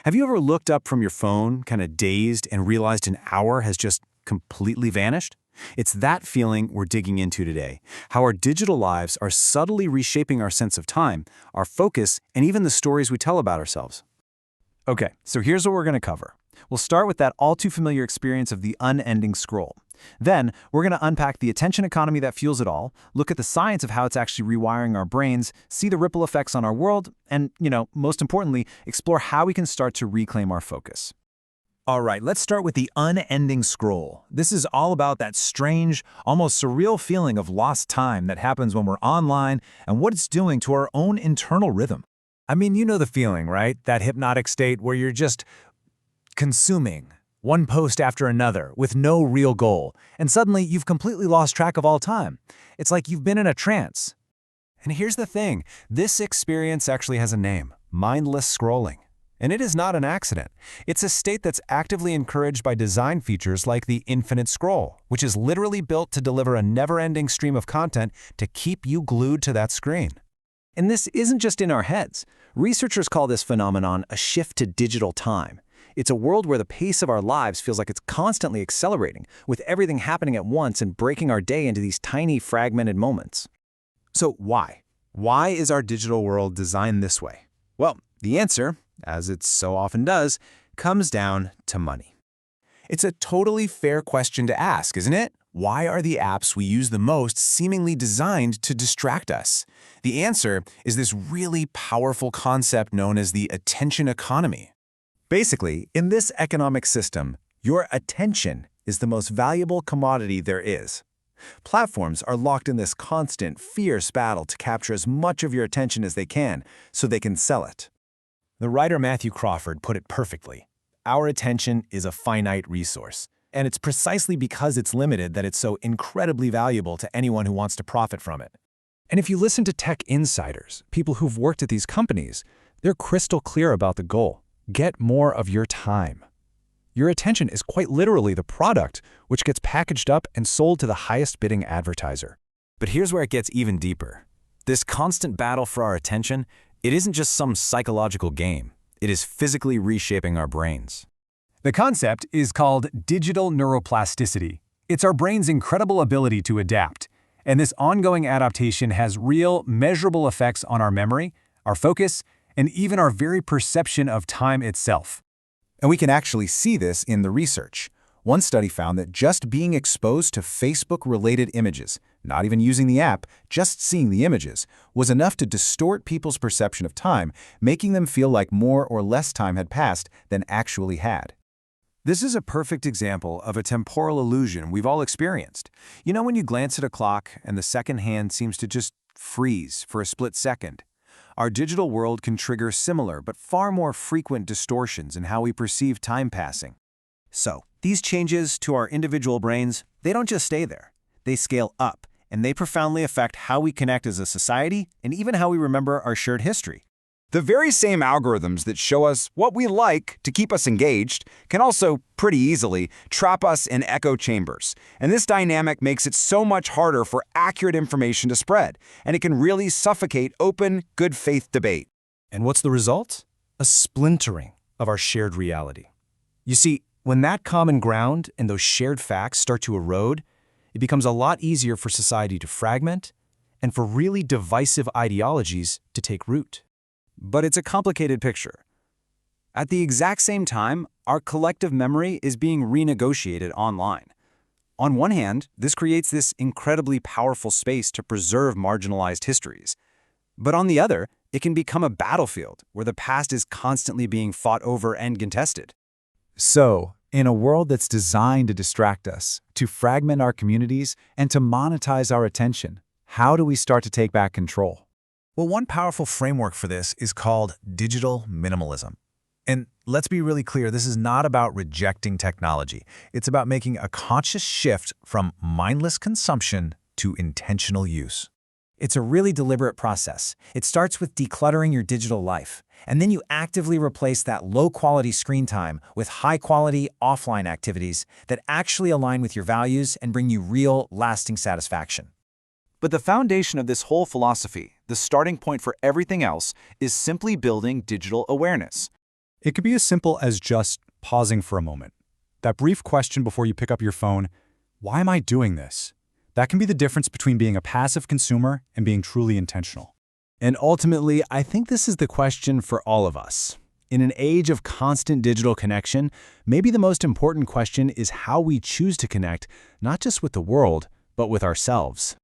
Have you ever looked up from your phone, kind of dazed, and realized an hour has just completely vanished? It's that feeling we're digging into today, how our digital lives are subtly reshaping our sense of time, our focus, and even the stories we tell about ourselves. Okay, so here's what we're going to cover. We'll start with that all-too-familiar experience of the unending scroll. Then, we're going to unpack the attention economy that fuels it all, look at the science of how it's actually rewiring our brains, see the ripple effects on our world, and, most importantly, explore how we can start to reclaim our focus. All right, let's start with the unending scroll. This is all about that strange, almost surreal feeling of lost time that happens when we're online and what it's doing to our own internal rhythm. I mean, you know the feeling, right? That hypnotic state where you're just consuming one post after another with no real goal, and suddenly you've completely lost track of all time. It's like you've been in a trance. And here's the thing, this experience actually has a name: mindless scrolling. And it is not an accident. It's a state that's actively encouraged by design features like the infinite scroll, which is literally built to deliver a never-ending stream of content to keep you glued to that screen. And this isn't just in our heads. Researchers call this phenomenon a shift to digital time. It's a world where the pace of our lives feels like it's constantly accelerating, with everything happening at once and breaking our day into these tiny, fragmented moments. So why? Why is our digital world designed this way? Well, the answer, as it so often does, comes down to money. It's a totally fair question to ask, isn't it? Why are the apps we use the most seemingly designed to distract us? The answer is this really powerful concept known as the attention economy. Basically, in this economic system, your attention is the most valuable commodity there is. Platforms are locked in this constant, fierce battle to capture as much of your attention as they can so they can sell it. The writer Matthew Crawford put it perfectly. Our attention is a finite resource, and it's precisely because it's limited that it's so incredibly valuable to anyone who wants to profit from it. And if you listen to tech insiders, people who've worked at these companies, they're crystal clear about the goal. Get more of your time. Your attention is quite literally the product which gets packaged up and sold to the highest bidding advertiser. But here's where it gets even deeper. This constant battle for our attention, it isn't just some psychological game. It is physically reshaping our brains. The concept is called digital neuroplasticity. It's our brain's incredible ability to adapt. And this ongoing adaptation has real, measurable effects on our memory, our focus, and even our very perception of time itself. And we can actually see this in the research. One study found that just being exposed to Facebook-related images, not even using the app, just seeing the images, was enough to distort people's perception of time, making them feel like more or less time had passed than actually had. This is a perfect example of a temporal illusion we've all experienced. You know when you glance at a clock and the second hand seems to just freeze for a split second? Our digital world can trigger similar but far more frequent distortions in how we perceive time passing. So, these changes to our individual brains, they don't just stay there. They scale up, and they profoundly affect how we connect as a society and even how we remember our shared history. The very same algorithms that show us what we like to keep us engaged can also, pretty easily, trap us in echo chambers. And this dynamic makes it so much harder for accurate information to spread, and it can really suffocate open, good faith debate. And what's the result? A splintering of our shared reality. You see, when that common ground and those shared facts start to erode, it becomes a lot easier for society to fragment and for really divisive ideologies to take root. But it's a complicated picture. At the exact same time, our collective memory is being renegotiated online. On one hand, this creates this incredibly powerful space to preserve marginalized histories. But on the other, it can become a battlefield where the past is constantly being fought over and contested. So, in a world that's designed to distract us, to fragment our communities, and to monetize our attention, how do we start to take back control? Well, one powerful framework for this is called digital minimalism. And let's be really clear, this is not about rejecting technology. It's about making a conscious shift from mindless consumption to intentional use. It's a really deliberate process. It starts with decluttering your digital life, and then you actively replace that low-quality screen time with high-quality offline activities that actually align with your values and bring you real, lasting satisfaction. But the foundation of this whole philosophy, the starting point for everything else, is simply building digital awareness. It could be as simple as just pausing for a moment. That brief question before you pick up your phone, why am I doing this? That can be the difference between being a passive consumer and being truly intentional. And ultimately, I think this is the question for all of us. In an age of constant digital connection, maybe the most important question is how we choose to connect, not just with the world, but with ourselves.